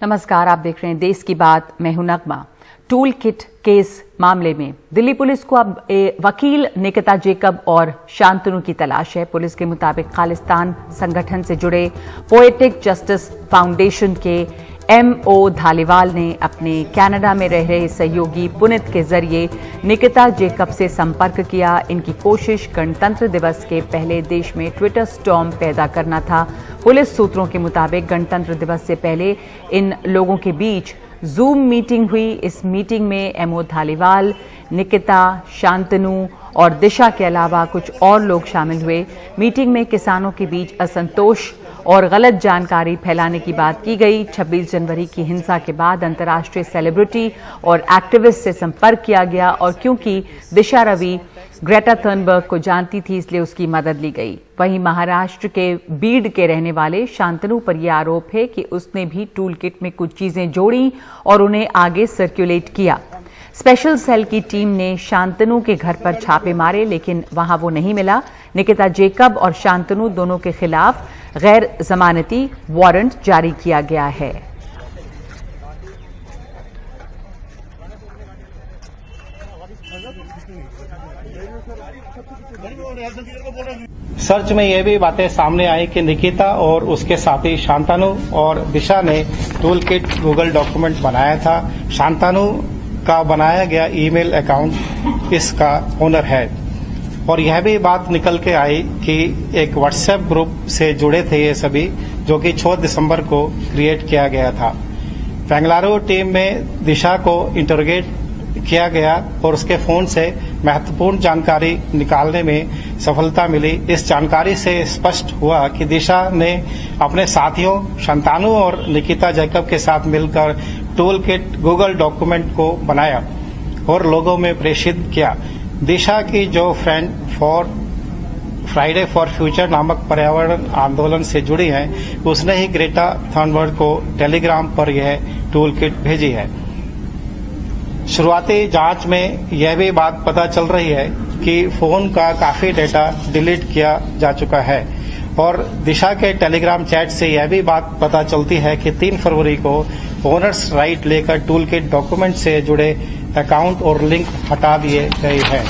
नमस्कार, आप देख रहे हैं देश की बात। मैं हूं नगमा। टूल किट केस मामले में दिल्ली पुलिस को अब वकील निकिता जेकब और शांतनु की तलाश है। पुलिस के मुताबिक खालिस्तान संगठन से जुड़े पोएटिक जस्टिस फाउंडेशन के एमओ धालीवाल ने अपने कनाडा में रह रहे सहयोगी पुनीत के जरिए निकिता जेकब से संपर्क किया। इनकी कोशिश गणतंत्र दिवस के पहले देश में ट्विटर स्टॉर्म पैदा करना था। पुलिस सूत्रों के मुताबिक गणतंत्र दिवस से पहले इन लोगों के बीच जूम मीटिंग हुई। इस मीटिंग में एमओ धालीवाल, निकिता, शांतनु और दिशा के अलावा कुछ और लोग शामिल हुए। मीटिंग में किसानों के बीच असंतोष और गलत जानकारी फैलाने की बात की गई। 26 जनवरी की हिंसा के बाद अंतर्राष्ट्रीय सेलिब्रिटी और एक्टिविस्ट से संपर्क किया गया और क्योंकि दिशा रवि ग्रेटा थर्नबर्ग को जानती थी इसलिए उसकी मदद ली गई। वहीं महाराष्ट्र के बीड के रहने वाले शांतनु पर यह आरोप है कि उसने भी टूल किट में कुछ चीजें जोड़ी और उन्हें आगे सर्कुलेट किया। स्पेशल सेल की टीम ने शांतनु के घर पर छापे मारे लेकिन वहां वो नहीं मिला। निकिता जेकब और शांतनु दोनों के खिलाफ गैर जमानती वारंट जारी किया गया है। सर्च में यह भी बातें सामने आई कि निकिता और उसके साथी शांतनु और दिशा ने टूल किट गूगल डॉक्यूमेंट बनाया था। शांतनु का बनाया गया ईमेल अकाउंट इसका ओनर है और यह भी बात निकल के आई कि एक व्हाट्सएप ग्रुप से जुड़े थे ये सभी, जो कि 6 दिसंबर को क्रिएट किया गया था। बेंगलुरु टीम में दिशा को इंटरोगेट किया गया और उसके फोन से महत्वपूर्ण जानकारी निकालने में सफलता मिली। इस जानकारी से स्पष्ट हुआ कि दिशा ने अपने साथियों शांतनु और निकिता जेकब के साथ मिलकर टूल किट गूगल डॉक्यूमेंट को बनाया और लोगों में प्रेषित किया। दिशा की जो फ्रेंड फ्राइडे फॉर फ्यूचर नामक पर्यावरण आंदोलन से जुड़ी है, उसने ही ग्रेटा थर्नबर्ग को टेलीग्राम पर यह टूल किट भेजी है। शुरुआती जांच में यह भी बात पता चल रही है कि फोन का काफी डेटा डिलीट किया जा चुका है और दिशा के टेलीग्राम चैट से यह भी बात पता चलती है कि 3 फरवरी को ओनर्स राइट लेकर टूल किट डॉक्यूमेंट से जुड़े अकाउंट और लिंक हटा दिए गए हैं।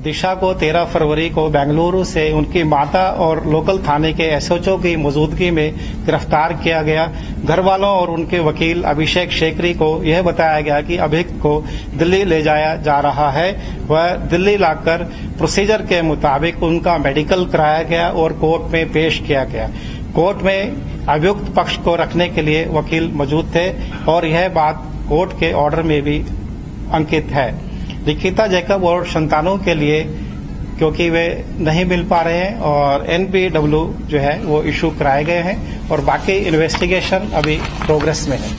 दिशा को 13 फरवरी को बेंगलुरु से उनकी माता और लोकल थाने के एसएचओ की मौजूदगी में गिरफ्तार किया गया। घर वालों और उनके वकील अभिषेक शेखरी को यह बताया गया कि अभिक को दिल्ली ले जाया जा रहा है। वह दिल्ली लाकर प्रोसीजर के मुताबिक उनका मेडिकल कराया गया और कोर्ट में पेश किया गया। कोर्ट में अभियुक्त पक्ष को रखने के लिए वकील मौजूद थे और यह बात कोर्ट के ऑर्डर में भी अंकित है। निकिता जेकब और शांतनु के लिए क्योंकि वे नहीं मिल पा रहे हैं और एनपीडब्ल्यू जो है वो इशू कराए गए हैं और बाकी इन्वेस्टिगेशन अभी प्रोग्रेस में है।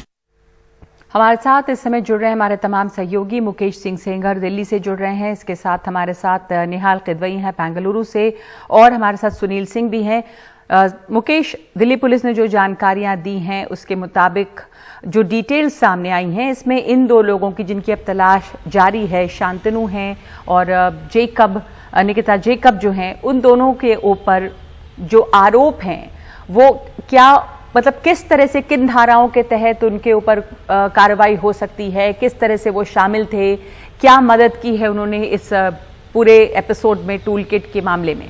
हमारे साथ इस समय जुड़ रहे हैं हमारे तमाम सहयोगी। मुकेश सिंह सेंगर दिल्ली से जुड़ रहे हैं, इसके साथ हमारे साथ निहाल किदवई हैं बेंगलुरु से और हमारे साथ सुनील सिंह भी हैं। मुकेश, दिल्ली पुलिस ने जो जानकारियां दी हैं उसके मुताबिक जो डिटेल्स सामने आई हैं इसमें इन 2 लोगों की जिनकी अब तलाश जारी है, शांतनु हैं और जेकब, निकिता जेकब जो हैं, उन दोनों के ऊपर जो आरोप हैं वो क्या, मतलब किस तरह से, किन धाराओं के तहत उनके ऊपर कार्रवाई हो सकती है, किस तरह से वो शामिल थे, क्या मदद की है उन्होंने इस पूरे एपिसोड में टूल किट के मामले में?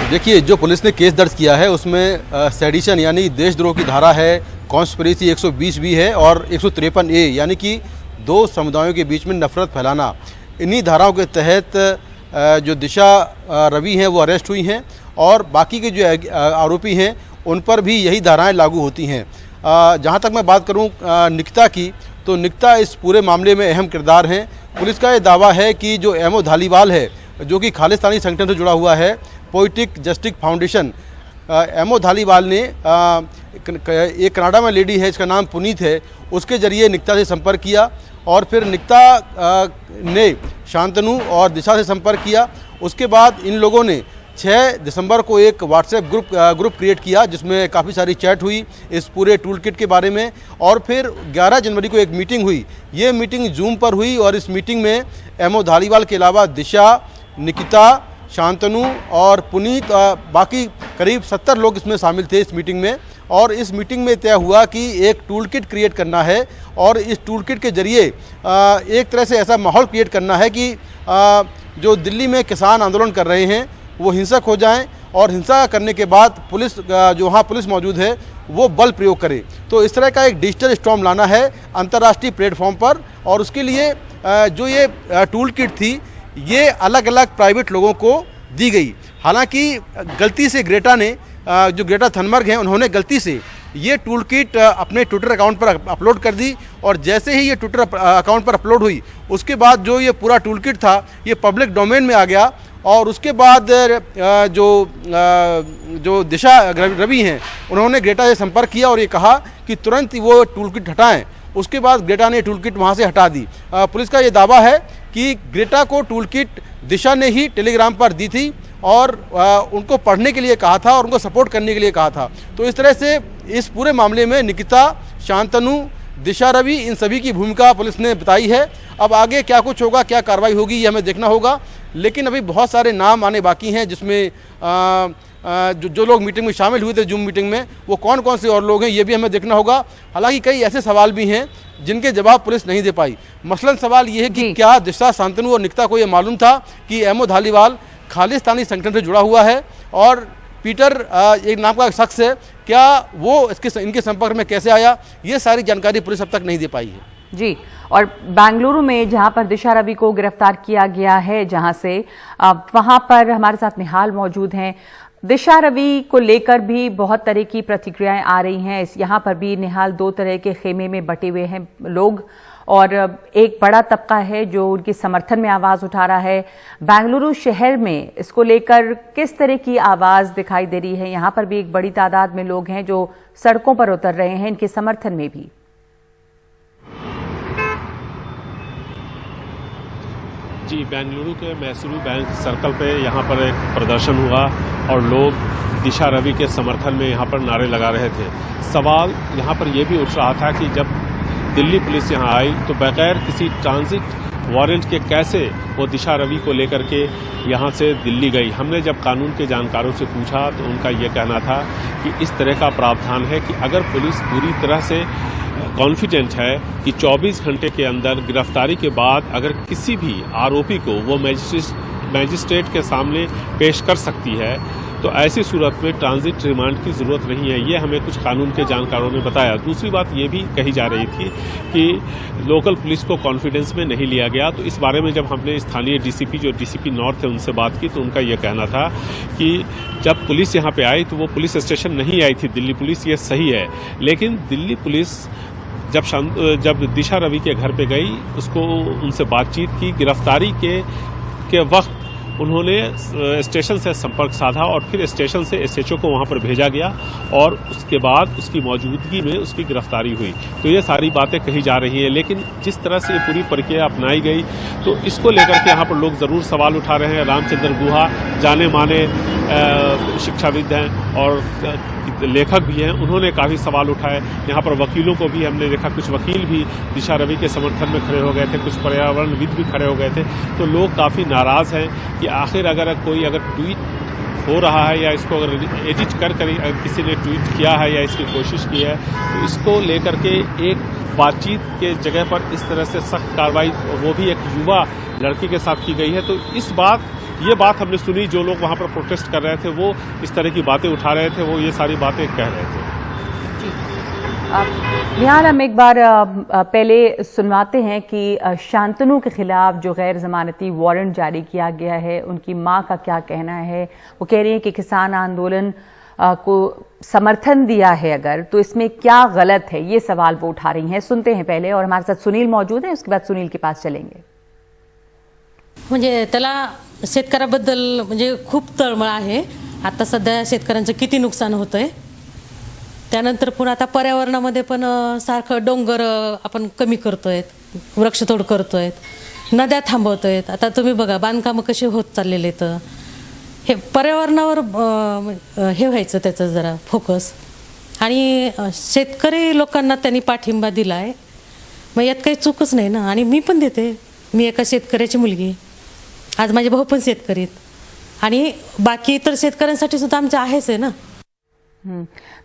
देखिए, जो पुलिस ने केस दर्ज किया है उसमें सेडिशन यानी देशद्रोह की धारा है, कॉन्स्पिरेसी 120 भी है और 153A यानी कि 2 समुदायों के बीच में नफरत फैलाना। इन्हीं धाराओं के तहत जो दिशा रवि हैं वो अरेस्ट हुई हैं और बाकी के जो आरोपी हैं उन पर भी यही धाराएं लागू होती हैं। जहां तक मैं बात करूं निकिता की, तो निकिता इस पूरे मामले में अहम किरदार हैं। पुलिस का ये दावा है कि जो एमओ धालीवाल है, जो कि खालिस्तानी संगठन से जुड़ा हुआ है, poetic justice foundation, Mo Dhaliwal ने एक कनाडा में लेडी है, इसका नाम पुनीत है, उसके जरिए निकिता से संपर्क किया और फिर निकिता ने शांतनु और दिशा से संपर्क किया। उसके बाद इन लोगों ने 6 दिसंबर को एक व्हाट्सएप ग्रुप क्रिएट किया जिसमें काफ़ी सारी चैट हुई इस पूरे टूल किट के बारे में और फिर 11 जनवरी को एक मीटिंग हुई। ये मीटिंग जूम पर हुई और इस मीटिंग में एमओ धालीवाल के अलावा दिशा, निकिता, शांतनु और पुनीत, बाकी करीब 70 लोग इसमें शामिल थे इस मीटिंग में। और इस मीटिंग में तय हुआ कि एक टूल किट क्रिएट करना है और इस टूल किट के जरिए एक तरह से ऐसा माहौल क्रिएट करना है कि जो दिल्ली में किसान आंदोलन कर रहे हैं वो हिंसक हो जाएं और हिंसा करने के बाद पुलिस जो वहाँ पुलिस मौजूद है वो बल प्रयोग करे। तो इस तरह का एक डिजिटल स्टॉर्म लाना है अंतर्राष्ट्रीय प्लेटफॉर्म पर। और उसके लिए जो ये टूल किट थी ये अलग अलग प्राइवेट लोगों को दी गई। हालांकि गलती से ग्रेटा ने जो ग्रेटा थनबर्ग हैं उन्होंने गलती से ये टूल किट अपने ट्विटर अकाउंट पर अपलोड कर दी और जैसे ही ये ट्विटर अकाउंट पर अपलोड हुई उसके बाद जो ये पूरा टूल किट था ये पब्लिक डोमेन में आ गया। और उसके बाद जो दिशा रवि हैं उन्होंने ग्रेटा से संपर्क किया और ये कहा कि तुरंत वो टूल किट हटाएँ। उसके बाद ग्रेटा ने टूल किट वहाँ से हटा दी। पुलिस का ये दावा है कि ग्रेटा को टूल किट दिशा ने ही टेलीग्राम पर दी थी और उनको पढ़ने के लिए कहा था और उनको सपोर्ट करने के लिए कहा था। तो इस तरह से इस पूरे मामले में निकिता, शांतनु, दिशा रवि इन सभी की भूमिका पुलिस ने बताई है। अब आगे क्या कुछ होगा, क्या कार्रवाई होगी ये हमें देखना होगा। लेकिन अभी बहुत सारे नाम आने बाकी हैं जिसमें जो लोग मीटिंग में शामिल हुए थे जूम मीटिंग में वो कौन कौन से और लोग हैं ये भी हमें देखना होगा। हालांकि कई ऐसे सवाल भी हैं जिनके जवाब पुलिस नहीं दे पाई। मसलन सवाल ये है कि क्या दिशा, शांतनु और निकिता को ये मालूम था कि अहमद धालीवाल खालिस्तानी संगठन से जुड़ा हुआ है और पीटर एक नाम का शख्स है, क्या वो इनके संपर्क में कैसे आया, ये सारी जानकारी पुलिस अब तक नहीं दे पाई है। जी, और बेंगलुरु में जहां पर दिशा रवि को गिरफ्तार किया गया है जहां से वहां पर हमारे साथ निहाल मौजूद हैं। दिशा रवि को लेकर भी बहुत तरह की प्रतिक्रियाएं आ रही हैं। यहाँ पर भी निहाल दो तरह के खेमे में बटे हुए हैं लोग और एक बड़ा तबका है जो उनके समर्थन में आवाज उठा रहा है। बेंगलुरु शहर में इसको लेकर किस तरह की आवाज दिखाई दे रही है? यहाँ पर भी एक बड़ी तादाद में लोग हैं जो सड़कों पर उतर रहे हैं इनके समर्थन में भी। जी, बेंगलुरु के मैसूरू बैंक सर्कल पे यहाँ पर एक प्रदर्शन हुआ और लोग दिशा रवि के समर्थन में यहाँ पर नारे लगा रहे थे। सवाल यहाँ पर यह भी उठ रहा था कि जब दिल्ली पुलिस यहाँ आई तो बगैर किसी ट्रांजिट वारंट के कैसे वो दिशा रवि को लेकर के यहाँ से दिल्ली गई। हमने जब कानून के जानकारों से पूछा तो उनका ये कहना था कि इस तरह का प्रावधान है कि अगर पुलिस पूरी तरह से कॉन्फिडेंट है कि 24 घंटे के अंदर गिरफ्तारी के बाद अगर किसी भी आरोपी को वो मैजिस्ट्रेट के सामने पेश कर सकती है तो ऐसी सूरत में ट्रांजिट रिमांड की ज़रूरत नहीं है। ये हमें कुछ कानून के जानकारों ने बताया। दूसरी बात ये भी कही जा रही थी कि लोकल पुलिस को कॉन्फिडेंस में नहीं लिया गया। तो इस बारे में जब हमने स्थानीय डीसीपी जो डीसीपी नॉर्थ है उनसे बात की तो उनका ये कहना था कि जब पुलिस यहाँ पे आई तो वो पुलिस स्टेशन नहीं आई थी दिल्ली पुलिस, ये सही है, लेकिन दिल्ली पुलिस जब दिशा रवि के घर पे गई उसको उनसे बातचीत की, गिरफ्तारी के वक्त उन्होंने स्टेशन से संपर्क साधा और फिर स्टेशन से एसएचओ को वहां पर भेजा गया और उसके बाद उसकी मौजूदगी में उसकी गिरफ्तारी हुई। तो ये सारी बातें कही जा रही हैं, लेकिन जिस तरह से ये पूरी प्रक्रिया अपनाई गई तो इसको लेकर के यहाँ पर लोग ज़रूर सवाल उठा रहे हैं। रामचंद्र गुहा जाने माने शिक्षाविद हैं और लेखक भी हैं, उन्होंने काफ़ी सवाल उठाए। यहाँ पर वकीलों को भी हमने देखा, कुछ वकील भी दिशा रवि के समर्थन में खड़े हो गए थे, कुछ पर्यावरणविद भी खड़े हो गए थे। तो लोग काफ़ी नाराज़ हैं कि आखिर अगर कोई ट्वीट हो रहा है या इसको अगर एडिट कर किसी ने ट्वीट किया है या इसकी कोशिश की है तो इसको लेकर के एक बातचीत के जगह पर इस तरह से सख्त कार्रवाई, वो भी एक युवा लड़की के साथ की गई है। तो ये बात हमने सुनी, जो लोग वहाँ पर प्रोटेस्ट कर रहे थे वो इस तरह की बातें उठा रहे थे, वो ये सारी बातें कह रहे थे। निहाल, हम एक बार पहले सुनवाते हैं कि शांतनु के खिलाफ जो गैर जमानती वारंट जारी किया गया है उनकी मां का क्या कहना है। वो कह रही है कि किसान आंदोलन को समर्थन दिया है अगर तो इसमें क्या गलत है, ये सवाल वो उठा रही हैं। सुनते हैं पहले, और हमारे साथ सुनील मौजूद है, उसके बाद सुनील के पास चलेंगे। म्हणजे त्याला शेतकऱ्याबद्दल म्हणजे खूप तळमळ आहे। आता सध्या शेतकऱ्यांचं किती नुकसान होतंय, त्यानंतर पुन्हा आता पर्यावरणामध्ये पण सारखं डोंगर आपण कमी करतोय, वृक्षतोड करतोय, नद्या थांबवतोय। आता तुम्ही बघा बांधकामं कशी होत चाललेले, तर हे पर्यावरणावर हे व्हायचं त्याचं जरा फोकस, आणि शेतकरी लोकांना त्यांनी पाठिंबा दिलाय, मग यात काही चूकच नाही ना। आणि मी पण देते, मी एका शेतकऱ्याची मुलगी, आज माझे भाऊ पण शेतकरी आहेत, आणि बाकी इतर शेतकऱ्यांसाठी सुद्धा आमचे आहेच आहे ना।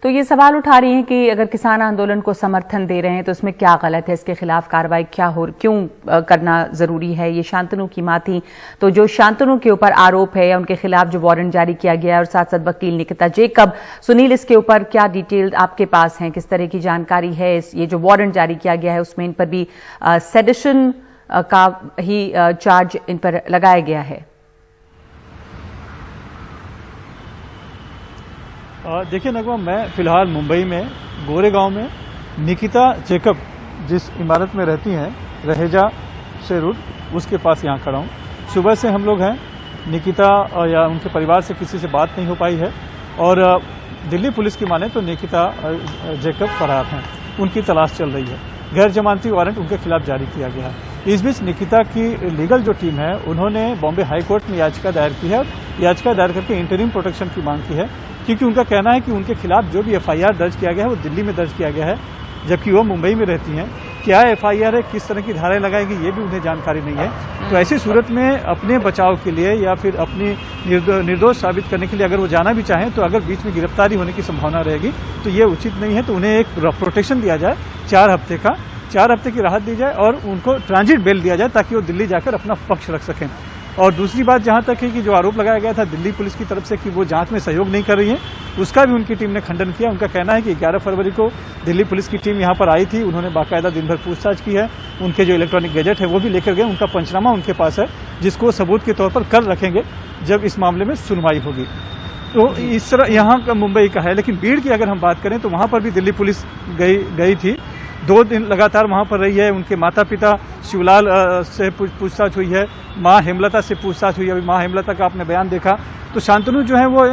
तो ये सवाल उठा रही हैं कि अगर किसान आंदोलन को समर्थन दे रहे हैं तो इसमें क्या गलत है, इसके खिलाफ कार्रवाई क्यों करना जरूरी है। ये शांतनु की मां थी, तो जो शांतनु के ऊपर आरोप है या उनके खिलाफ जो वारंट जारी किया गया है और साथ साथ वकील निकिता जेकब, सुनील इसके ऊपर क्या डिटेल आपके पास हैं, किस तरह की जानकारी है। ये जो वारंट जारी किया गया है उसमें इन पर भी सेडिशन का ही चार्ज इन पर लगाया गया है। देखिए नगमा, मैं फिलहाल मुंबई में गोरेगांव में निकिता जेकब जिस इमारत में रहती हैं, रहेजा से रोड, उसके पास यहाँ खड़ा हूँ। सुबह से हम लोग हैं, निकिता या उनके परिवार से किसी से बात नहीं हो पाई है और दिल्ली पुलिस की माने तो निकिता जेकब फरार हैं, उनकी तलाश चल रही है। गैर जमानती वारंट उनके खिलाफ जारी किया गया है। इस बीच निकिता की लीगल जो टीम है उन्होंने बॉम्बे हाई कोर्ट में याचिका दायर की है और याचिका दायर करके इंटरिम प्रोटेक्शन की मांग की है, क्योंकि उनका कहना है कि उनके खिलाफ जो भी एफआईआर दर्ज किया गया है वो दिल्ली में दर्ज किया गया है, जबकि वो मुंबई में रहती हैं। क्या एफआईआर है, किस तरह की धाराएं लगाएगी, ये भी उन्हें जानकारी नहीं है। तो ऐसी सूरत में अपने बचाव के लिए या फिर अपनी निर्दोष साबित करने के लिए अगर वो जाना भी चाहें तो अगर बीच में गिरफ्तारी होने की संभावना रहेगी तो ये उचित नहीं है। तो उन्हें एक प्रोटेक्शन दिया जाए 4 हफ्ते की राहत दी जाए और उनको ट्रांजिट बेल दिया जाए ताकि वो दिल्ली जाकर अपना पक्ष रख सकें। और दूसरी बात जहां तक है कि जो आरोप लगाया गया था दिल्ली पुलिस की तरफ से कि वो जांच में सहयोग नहीं कर रही है, उसका भी उनकी टीम ने खंडन किया। उनका कहना है कि 11 फरवरी को दिल्ली पुलिस की टीम यहां पर आई थी, उन्होंने बाकायदा दिन भर पूछताछ की है, उनके जो इलेक्ट्रॉनिक गैजेट है वो भी लेकर गए, उनका पंचनामा उनके पास है जिसको सबूत के तौर पर कल रखेंगे जब इस मामले में सुनवाई होगी। तो इस तरह यहाँ का मुंबई का है। लेकिन भीड़ की अगर हम बात करें तो वहां पर भी दिल्ली पुलिस गई थी, 2 दिन लगातार वहां पर रही है। उनके माता पिता शिवलाल से पूछताछ हुई है, माँ हेमलता से पूछताछ हुई है। अभी माँ हेमलता का आपने बयान देखा। तो शांतनु जो है वो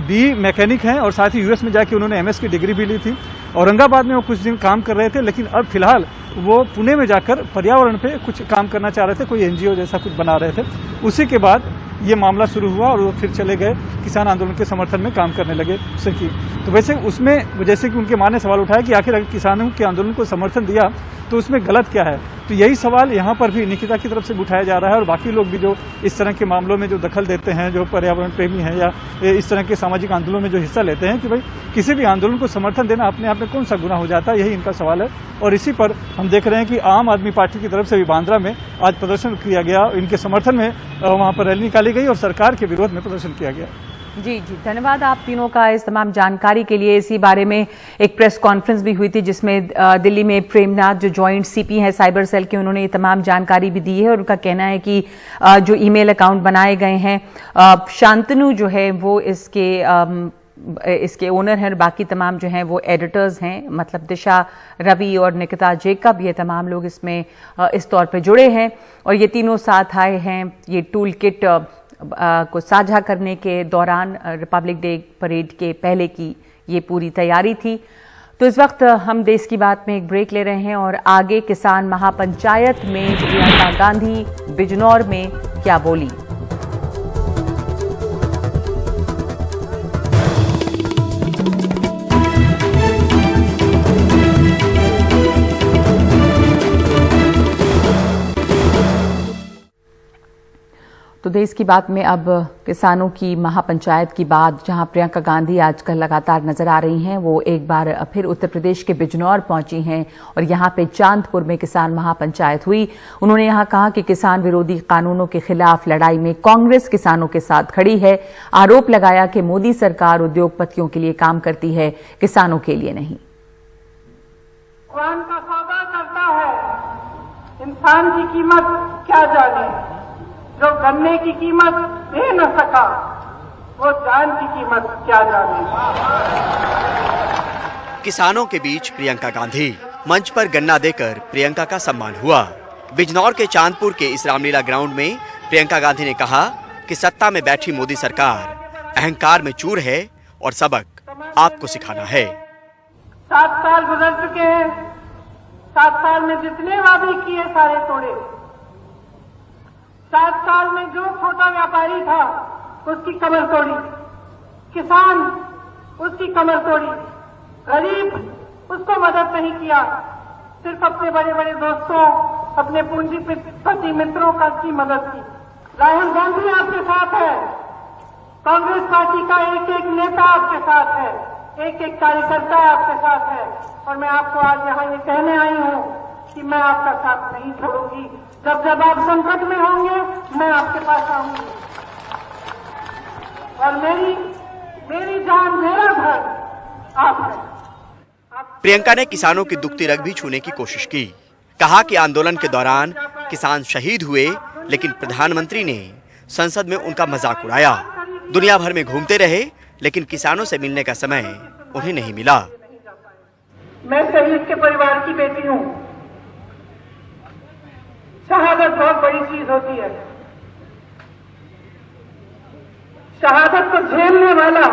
बी मैकेनिक हैं और साथ ही यूएस में जाके उन्होंने एमएस की डिग्री भी ली थी। औरंगाबाद में वो कुछ दिन काम कर रहे थे, लेकिन अब फिलहाल वो पुणे में जाकर पर्यावरण पे कुछ काम करना चाह रहे थे, कोई एनजीओ जैसा कुछ बना रहे थे। उसी के बाद ये मामला शुरू हुआ और वो फिर चले गए किसान आंदोलन के समर्थन में काम करने लगे सकी। तो वैसे उसमें जैसे कि उनके मां ने सवाल उठाया कि आखिर अगर किसानों के आंदोलन को समर्थन दिया तो उसमें गलत क्या है। तो यही सवाल यहाँ पर भी निकिता की तरफ से उठाया जा रहा है और बाकी लोग भी जो इस तरह के मामलों में जो दखल देते हैं, जो पर्यावरण प्रेमी हैं या इस तरह के सामाजिक आंदोलनों में जो हिस्सा लेते हैं कि भाई किसी भी आंदोलन को समर्थन देना अपने आप में कौन सा गुनाह हो जाता है, यही इनका सवाल है। और इसी पर हम देख रहे हैं कि आम आदमी पार्टी की तरफ से भी बांद्रा में आज प्रदर्शन किया गया, इनके समर्थन में वहां पर रैली निकाली गई और सरकार के विरोध में प्रदर्शन किया गया। जी धन्यवाद आप तीनों का इस तमाम जानकारी के लिए। इसी बारे में एक प्रेस कॉन्फ्रेंस भी हुई थी जिसमें दिल्ली में प्रेमनाथ जो जॉइंट सीपी हैं साइबर सेल के, उन्होंने ये तमाम जानकारी भी दी है और उनका कहना है कि जो ईमेल अकाउंट बनाए गए हैं, शांतनु जो है वो इसके ओनर हैं और बाकी तमाम जो हैं वो एडिटर्स हैं, मतलब दिशा रवि और निकिता जेकब, ये तमाम लोग इसमें इस तौर पे जुड़े हैं और ये तीनों साथ आए हैं। ये टूल किट को साझा करने के दौरान रिपब्लिक डे परेड के पहले की ये पूरी तैयारी थी। तो इस वक्त हम देश की बात में एक ब्रेक ले रहे हैं और आगे किसान महापंचायत में प्रियंका गांधी बिजनौर में क्या बोली। तो देश की बात में अब किसानों की महापंचायत की बात, जहां प्रियंका गांधी आजकल लगातार नजर आ रही हैं, वो एक बार फिर उत्तर प्रदेश के बिजनौर पहुंची हैं और यहां पे चांदपुर में किसान महापंचायत हुई। उन्होंने यहां कहा कि किसान विरोधी कानूनों के खिलाफ लड़ाई में कांग्रेस किसानों के साथ खड़ी है। आरोप लगाया कि मोदी सरकार उद्योगपतियों के लिए काम करती है, किसानों के लिए नहीं। कुरान का सौदा करता है, इंसान की कीमत क्या जाने। जो गन्ने की कीमत दे न सका वो जान की कीमत क्या जाने। किसानों के बीच प्रियंका गांधी, मंच पर गन्ना देकर प्रियंका का सम्मान हुआ। बिजनौर के चांदपुर के इस रामलीला ग्राउंड में प्रियंका गांधी ने कहा कि सत्ता में बैठी मोदी सरकार अहंकार में चूर है और सबक आपको सिखाना है। 7 साल गुजर चुके हैं, 7 साल में जितने वादे किए सारे तोड़े। 7 साल में जो छोटा व्यापारी था उसकी कमर तोड़ी, किसान उसकी कमर तोड़ी, गरीब उसको मदद नहीं किया, सिर्फ अपने बड़े बड़े दोस्तों, अपने पूंजीपति मित्रों का की मदद की। राहुल गांधी आपके साथ है, कांग्रेस पार्टी का एक एक नेता आपके साथ है, एक एक कार्यकर्ता आपके साथ है, और मैं आपको आज यहाँ ये कहने आई हूँ कि मैं आपका साथ नहीं छोड़ूंगी। जब जब आप संकट में होंगे मैं आपके पास आऊंगी, और मेरी जान मेरा घर आप है। प्रियंका ने किसानों की दुखती रग भी छूने की कोशिश की। कहा कि आंदोलन के दौरान किसान शहीद हुए, लेकिन प्रधानमंत्री ने संसद में उनका मजाक उड़ाया। दुनिया भर में घूमते रहे, लेकिन किसानों से मिलने का समय उन्हें नहीं मिला। मैं शहीद के परिवार की बेटी हूँ। शहादत बहुत बड़ी चीज होती है। शहादत को झेलने वाला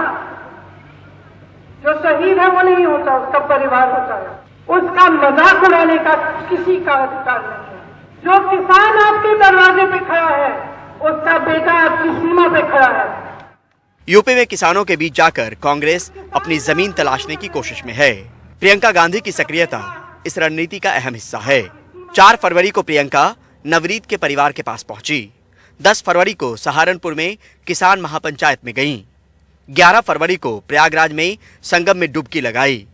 जो शहीद है वो नहीं होता, उसका परिवार होता है। उसका मजाक उड़ाने का किसी का अधिकार नहीं है। जो किसान आपके दरवाजे पे खड़ा है, उसका बेटा आपकी सीमा पे खड़ा है। यूपी में किसानों के बीच जाकर कांग्रेस अपनी जमीन तलाशने की कोशिश में है। प्रियंका गांधी की सक्रियता इस रणनीति का अहम हिस्सा है। 4 फरवरी को प्रियंका नवरीत के परिवार के पास पहुंची। 10 फरवरी को सहारनपुर में किसान महापंचायत में गईं। 11 फरवरी को प्रयागराज में संगम में डुबकी लगाई।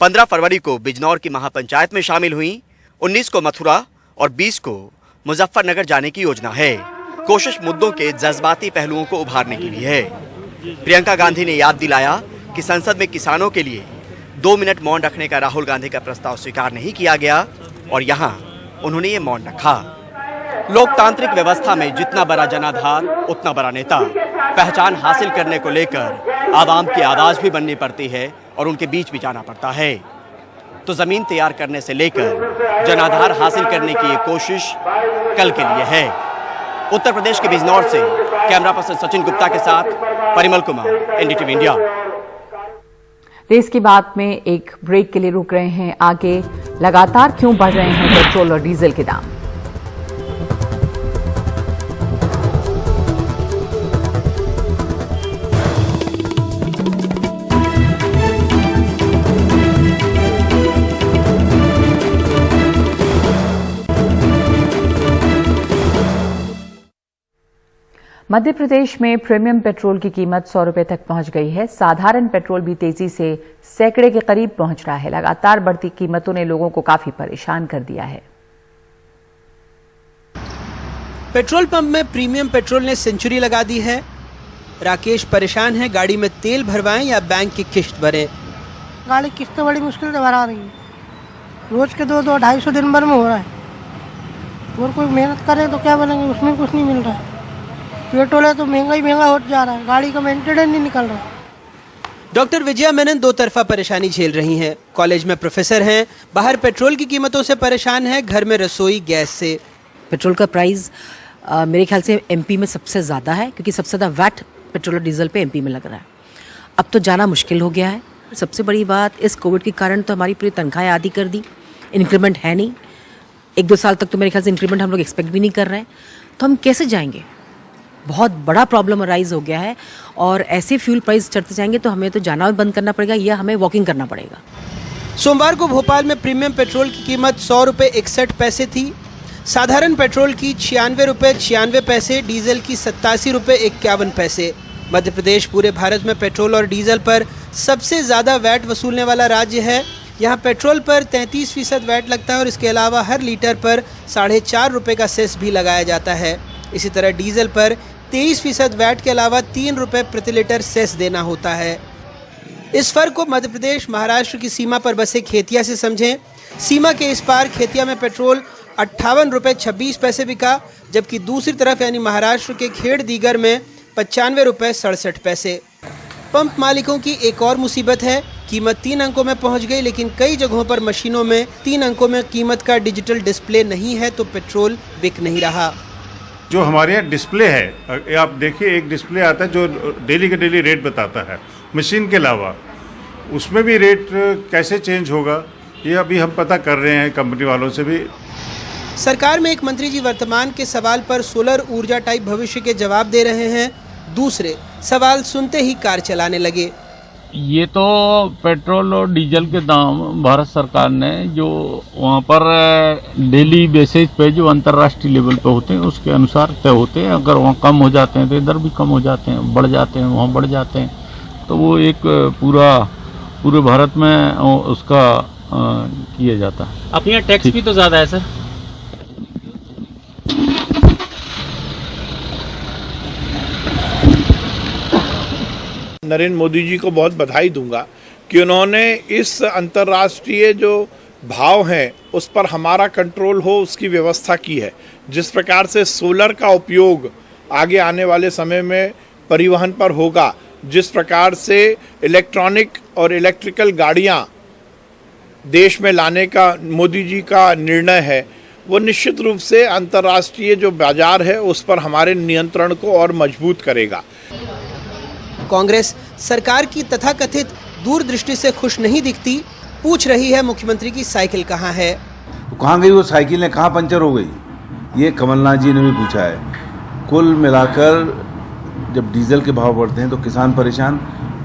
15 फरवरी को बिजनौर की महापंचायत में शामिल हुई। 19 को मथुरा और 20 को मुजफ्फरनगर जाने की योजना है। कोशिश मुद्दों के जज्बाती पहलुओं को उभारने के लिए है। प्रियंका गांधी ने याद दिलाया कि संसद में किसानों के लिए 2 मिनट मौन रखने का राहुल गांधी का प्रस्ताव स्वीकार नहीं किया गया, और यहाँ उन्होंने ये मौन रखा। लोकतांत्रिक व्यवस्था में जितना बड़ा जनाधार उतना बड़ा नेता। पहचान हासिल करने को लेकर आवाम की आवाज भी बननी पड़ती है और उनके बीच भी जाना पड़ता है। तो जमीन तैयार करने से लेकर जनाधार हासिल करने की ये कोशिश कल के लिए है। उत्तर प्रदेश के बिजनौर से कैमरा पर्सन सचिन गुप्ता के साथ परिमल कुमार, एनडीटीवी इंडिया। देश की बात में एक ब्रेक के लिए रुक रहे हैं। आगे लगातार क्यों बढ़ रहे हैं पेट्रोल और डीजल के दाम? मध्य प्रदेश में प्रीमियम पेट्रोल की कीमत 100 रुपए तक पहुंच गई है। साधारण पेट्रोल भी तेजी से सैकड़े के करीब पहुंच रहा है। लगातार बढ़ती कीमतों ने लोगों को काफी परेशान कर दिया है। पेट्रोल पंप में प्रीमियम पेट्रोल ने सेंचुरी लगा दी है। राकेश परेशान है, गाड़ी में तेल भरवाएं या बैंक की किश्त भरें। गाड़ी किस्तें बड़ी मुश्किल से भरा रही है। रोज के 200-250 दिन भर में हो रहा है, और कोई मेहनत करे तो क्या बनेंगे, उसमें कुछ नहीं मिल रहा है। पेट्रोल है तो महंगा ही महंगा हो जा रहा है, गाड़ी का मेंटेनेंस नहीं निकल रहा। डॉक्टर विजया मेनन 2 तरफा परेशानी झेल रही हैं। कॉलेज में प्रोफेसर हैं, बाहर पेट्रोल की कीमतों से परेशान है, घर में रसोई गैस से। पेट्रोल का प्राइस मेरे ख्याल से एमपी में सबसे ज़्यादा है, क्योंकि सबसे ज़्यादा वैट पेट्रोल और डीजल पे एमपी में लग रहा है। अब तो जाना मुश्किल हो गया है। सबसे बड़ी बात, इस कोविड के कारण तो हमारी पूरी तनख्वाहें आधी कर दी, इंक्रीमेंट है नहीं। 1-2 साल तक तो मेरे ख्याल से इंक्रीमेंट हम लोग एक्सपेक्ट भी नहीं कर रहे हैं, तो हम कैसे जाएंगे? बहुत बड़ा प्रॉब्लम अराइज हो गया है, और ऐसे फ्यूल प्राइस चढ़ते जाएंगे तो हमें तो जाना भी बंद करना पड़ेगा या हमें वॉकिंग करना पड़ेगा। सोमवार को भोपाल में प्रीमियम पेट्रोल की कीमत 100 रुपये 61 पैसे थी। साधारण पेट्रोल की 96 रुपये 96 पैसे, डीजल की 87 रुपये 51 पैसे। मध्य प्रदेश पूरे भारत में पेट्रोल और डीजल पर सबसे ज़्यादा वैट वसूलने वाला राज्य है। यहाँ पेट्रोल पर 33% वैट लगता है, और इसके अलावा हर लीटर पर 4.5 रुपये का सेस भी लगाया जाता है। इसी तरह डीजल पर 23% वैट के अलावा 3 रुपये प्रति लीटर सेस देना होता है। इस फर्क को मध्य प्रदेश महाराष्ट्र की सीमा पर बसे खेतिया से समझें। सीमा के इस पार खेतिया में पेट्रोल 58 रुपये 26 पैसे बिका, जबकि दूसरी तरफ यानी महाराष्ट्र के खेड़ दीगर में 95 रुपये 67 पैसे। पंप मालिकों की एक और मुसीबत है, कीमत 3 अंकों में पहुंच गई, लेकिन कई जगहों पर मशीनों में 3 अंकों में कीमत का डिजिटल डिस्प्ले नहीं है, तो पेट्रोल बिक नहीं रहा। जो हमारे यहाँ डिस्प्ले है, आप देखिए एक डिस्प्ले आता है जो डेली के डेली रेट बताता है, मशीन के अलावा उसमें भी रेट कैसे चेंज होगा ये अभी हम पता कर रहे हैं कंपनी वालों से भी। सरकार में एक मंत्री जी वर्तमान के सवाल पर सोलर ऊर्जा टाइप भविष्य के जवाब दे रहे हैं, दूसरे सवाल सुनते ही कार चलाने लगे। ये तो पेट्रोल और डीजल के दाम भारत सरकार ने जो वहाँ पर डेली बेसिस पे जो अंतर्राष्ट्रीय लेवल पे होते हैं उसके अनुसार तय होते हैं। अगर वहाँ कम हो जाते हैं तो इधर भी कम हो जाते हैं, बढ़ जाते हैं वहाँ बढ़ जाते हैं। तो वो एक पूरे भारत में उसका किया जाता है। अपने यहाँ टैक्स भी तो ज़्यादा है सर। नरेंद्र मोदी जी को बहुत बधाई दूंगा कि उन्होंने इस अंतर्राष्ट्रीय जो भाव हैं उस पर हमारा कंट्रोल हो उसकी व्यवस्था की है। जिस प्रकार से सोलर का उपयोग आगे आने वाले समय में परिवहन पर होगा, जिस प्रकार से इलेक्ट्रॉनिक और इलेक्ट्रिकल गाड़ियां देश में लाने का मोदी जी का निर्णय है, वो निश्चित रूप से अंतर्राष्ट्रीय जो बाजार है उस पर हमारे नियंत्रण को और मजबूत करेगा। कांग्रेस सरकार की तथाकथित दूरदृष्टि से खुश नहीं दिखती। पूछ रही है मुख्यमंत्री की साइकिल कहाँ है। कहाँ गई वो साइकिलें, कहाँ पंचर हो गई, ये कमलनाथ जी ने भी पूछा है। कुल मिलाकर जब डीजल के भाव बढ़ते हैं तो किसान परेशान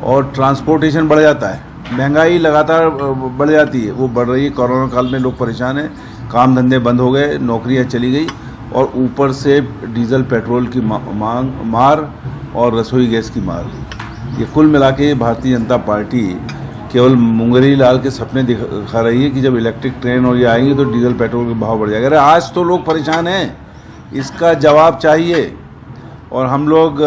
और ट्रांसपोर्टेशन बढ़ जाता है, महंगाई लगातार बढ़ जाती है, वो बढ़ रही है। कोरोना काल में लोग परेशान हैं, काम धंधे बंद हो गए, नौकरियां चली गई और ऊपर से डीजल पेट्रोल की मार और रसोई गैस की मार। ये कुल मिला के भारतीय जनता पार्टी केवल मुंगरी लाल के सपने दिखा रही है कि जब इलेक्ट्रिक ट्रेन और ये आएंगे तो डीजल पेट्रोल के भाव बढ़ जाएगा। अरे आज तो लोग परेशान हैं, इसका जवाब चाहिए। और हम लोग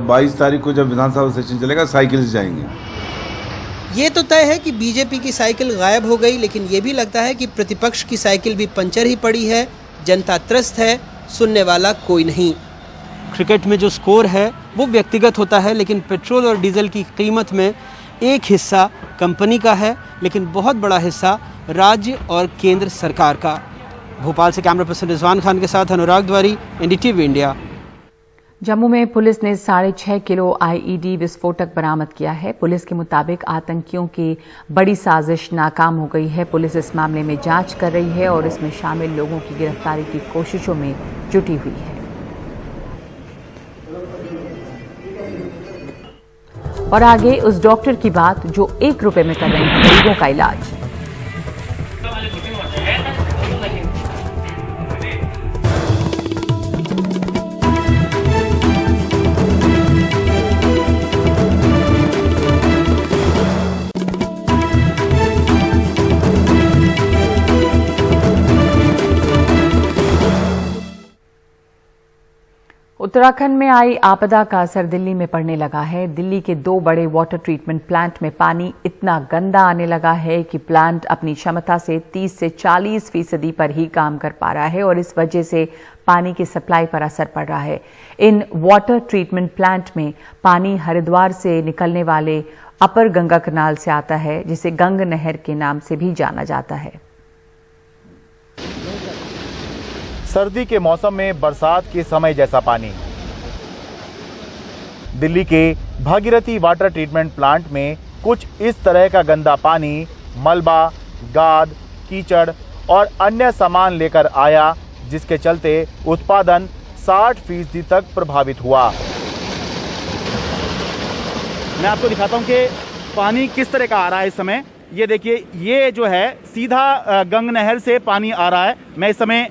22 तारीख को जब विधानसभा सेशन चलेगा साइकिल से जाएंगे। ये तो तय है कि बीजेपी की साइकिल गायब हो गई, लेकिन ये भी लगता है कि प्रतिपक्ष की साइकिल भी पंचर ही पड़ी है। जनता त्रस्त है, सुनने वाला कोई नहीं। क्रिकेट में जो स्कोर है वो व्यक्तिगत होता है, लेकिन पेट्रोल और डीजल की कीमत में एक हिस्सा कंपनी का है, लेकिन बहुत बड़ा हिस्सा राज्य और केंद्र सरकार का। भोपाल से कैमरा पर्सन रिजवान खान के साथ अनुराग द्वारी, एनडीटीवी इंडिया। जम्मू में पुलिस ने 6.5 किलो आईईडी विस्फोटक बरामद किया है। पुलिस के मुताबिक आतंकियों की बड़ी साजिश नाकाम हो गई है। पुलिस इस मामले में जांच कर रही है और इसमें शामिल लोगों की गिरफ्तारी की कोशिशों में जुटी हुई है। और आगे उस डॉक्टर की बात जो 1 रुपए में कर रहे हैं गरीबों का इलाज। उत्तराखंड में आई आपदा का असर दिल्ली में पड़ने लगा है। दिल्ली के 2 बड़े वाटर ट्रीटमेंट प्लांट में पानी इतना गंदा आने लगा है कि प्लांट अपनी क्षमता से 30 से 40% पर ही काम कर पा रहा है और इस वजह से पानी की सप्लाई पर असर पड़ रहा है। इन वाटर ट्रीटमेंट प्लांट में पानी हरिद्वार से निकलने वाले अपर गंगा कनाल से आता है, जिसे गंग नहर के नाम से भी जाना जाता है। सर्दी के मौसम में बरसात के समय जैसा पानी। दिल्ली के भागीरथी वाटर ट्रीटमेंट प्लांट में कुछ इस तरह का गंदा पानी मलबा, गाद, कीचड़ और अन्य सामान लेकर आया, जिसके चलते उत्पादन 60% तक प्रभावित हुआ। मैं आपको दिखाता हूं कि पानी किस तरह का आ रहा है इस समय। ये देखिए, ये जो है सीधा गंग नहर से पानी आ रहा है। मैं इस समय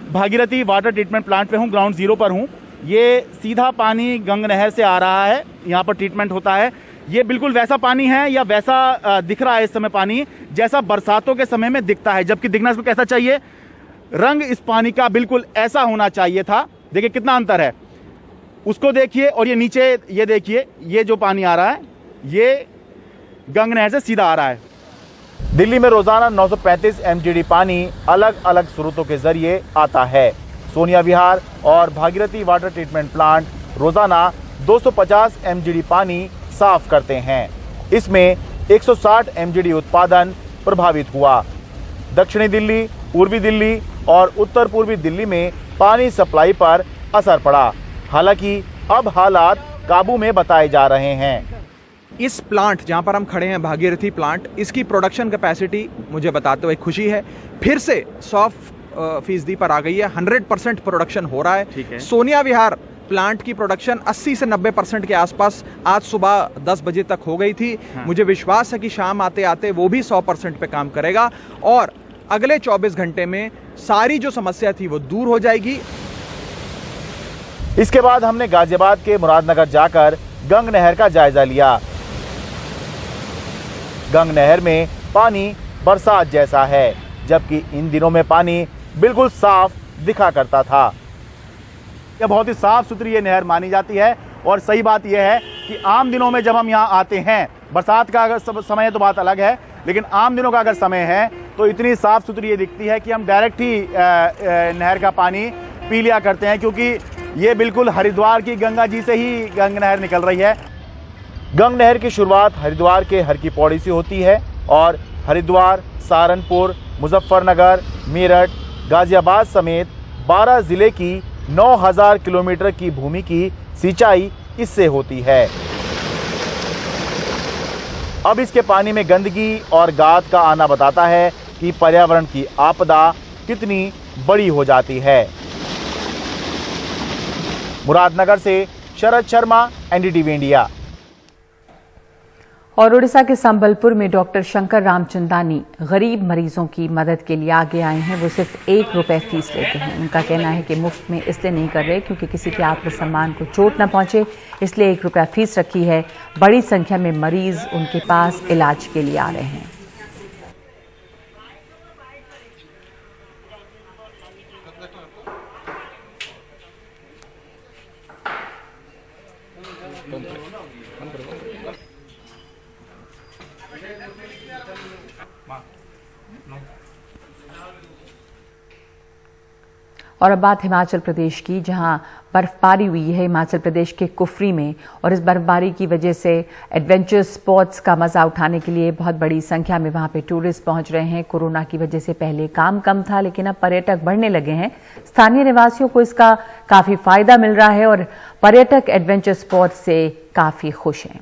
भागीरथी वाटर ट्रीटमेंट प्लांट पे हूँ, ग्राउंड जीरो पर हूँ। ये सीधा पानी गंग नहर से आ रहा है, यहाँ पर ट्रीटमेंट होता है। ये बिल्कुल वैसा पानी है या वैसा दिख रहा है इस समय पानी जैसा बरसातों के समय में दिखता है, जबकि दिखना इसको कैसा चाहिए, रंग इस पानी का बिल्कुल ऐसा होना चाहिए था। देखिए कितना अंतर है, उसको देखिए और ये नीचे ये देखिए, ये जो पानी आ रहा है ये गंग नहर से सीधा आ रहा है। दिल्ली में रोजाना 935 एमजीडी पानी अलग अलग स्रोतों के जरिए आता है। सोनिया विहार और भागीरथी वाटर ट्रीटमेंट प्लांट रोजाना 250 एमजीडी पानी साफ करते हैं। इसमें 160 एमजीडी उत्पादन प्रभावित हुआ। दक्षिणी दिल्ली, पूर्वी दिल्ली और उत्तर पूर्वी दिल्ली में पानी सप्लाई पर असर पड़ा। हालांकि अब हालात काबू में बताए जा रहे हैं। इस प्लांट जहां पर हम खड़े हैं, भागीरथी प्लांट, इसकी प्रोडक्शन कैपेसिटी मुझे बताते हुए खुशी है, फिर से 100% पर आ गई है। 100% प्रोडक्शन हो रहा है। सोनिया विहार प्लांट की प्रोडक्शन 80 से 90% के आसपास आज सुबह 10 बजे तक हो गई थी। मुझे विश्वास है कि शाम आते आते वो भी 100% पे काम करेगा और अगले 24 घंटे में सारी जो समस्या थी वो दूर हो जाएगी। इसके बाद हमने गाजियाबाद के मुरादनगर जाकर गंग नहर का जायजा लिया। गंग नहर में पानी बरसात जैसा है, जबकि इन दिनों में पानी बिल्कुल साफ दिखा करता था। यह बहुत ही साफ सुथरी ये नहर मानी जाती है और सही बात यह है कि आम दिनों में जब हम यहाँ आते हैं, बरसात का अगर समय तो बात अलग है, लेकिन आम दिनों का अगर समय है तो इतनी साफ सुथरी ये दिखती है कि हम डायरेक्ट ही नहर का पानी पी लिया करते हैं, क्योंकि ये बिल्कुल हरिद्वार की गंगा जी से ही गंग नहर निकल रही है। गंग नहर की शुरुआत हरिद्वार के हर की पौड़ी से होती है और हरिद्वार, सहारनपुर, मुजफ्फरनगर, मेरठ, गाजियाबाद समेत 12 जिले की 9000 किलोमीटर की भूमि की सिंचाई इससे होती है। अब इसके पानी में गंदगी और गाद का आना बताता है कि पर्यावरण की आपदा कितनी बड़ी हो जाती है। मुरादनगर से शरद शर्मा, एनडीटीवी इंडिया। और उड़ीसा के संबलपुर में डॉक्टर शंकर रामचंदानी गरीब मरीजों की मदद के लिए आगे आए हैं। वो सिर्फ 1 रुपए फीस लेते हैं। उनका कहना है कि मुफ्त में इसलिए नहीं कर रहे क्योंकि किसी के आत्मसम्मान को चोट न पहुंचे, इसलिए 1 रुपया फीस रखी है। बड़ी संख्या में मरीज उनके पास इलाज के लिए आ रहे हैं। और अब बात हिमाचल प्रदेश की, जहां बर्फबारी हुई है हिमाचल प्रदेश के कुफरी में। और इस बर्फबारी की वजह से एडवेंचर स्पॉट्स का मजा उठाने के लिए बहुत बड़ी संख्या में वहां पे टूरिस्ट पहुंच रहे हैं। कोरोना की वजह से पहले काम कम था, लेकिन अब पर्यटक बढ़ने लगे हैं। स्थानीय निवासियों को इसका काफी फायदा मिल रहा है और पर्यटक एडवेंचर स्पॉट्स से काफी खुश हैं।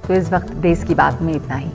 तो इस वक्त देश की बात में इतना ही।